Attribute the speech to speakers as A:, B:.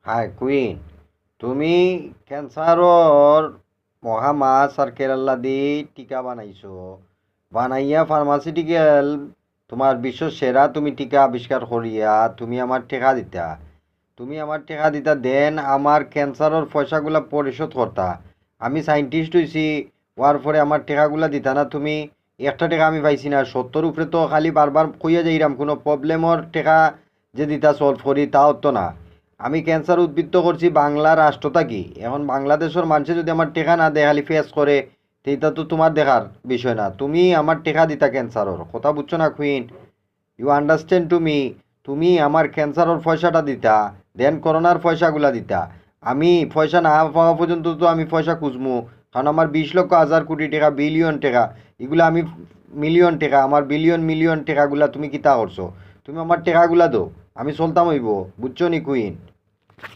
A: High queen, তুমি ক্যান্সারর মহামাছ আর কেরাল্লা দি টিকা বানাইছো। বানাইয়া ফার্মাসিউটিক্যাল তোমার বিশ্ব সেরা তুমি টিকা আবিষ্কার করিয়া তুমি আমার টেকা দিতা। তুমি আমার টেকা দিতা দেন আমার ক্যান্সারর পয়সাগুলা পরিশোধ করতা। আমি সাইন্টিস্ট হইছি, হওয়ার পরে আমার টেকাগুলা দিতা না তুমি। একটা টেকা আমি পাইছি না, 70 উপরে তো খালি বারবার কইয়া যাইরাম কোনো প্রবলেমর টেকা যে দিতা সলভ করি তাও তো না। আমি ক্যান্সার উদ্বৃত্ত করছি বাংলা রাষ্ট্রটা কি, এখন বাংলাদেশের মানুষে যদি আমার টেকা না দেয় খালি ফেস করে, সেইটা তো তোমার দেখার বিষয় না। তুমি আমার টেকা দিতা ক্যান্সারর কথা বুঝছো না queen? You understand to me? তুমি আমার ক্যান্সারর পয়সাটা দিতা, দেন করোনার পয়সাগুলা দিতা। আমি পয়সা না পাওয়া পর্যন্ত তো আমি পয়সা খুঁজমু, কারণ আমার 20 লক্ষ হাজার কোটি টাকা বিলিয়ন টাকা, এগুলো আমি মিলিয়ন টাকা, আমার বিলিয়ন মিলিয়ন টাকাগুলা তুমি কিতা করছো? তুমি আমার টাকাগুলা দো, আমি চলতাম হইব। বুঝছো নি কুইন?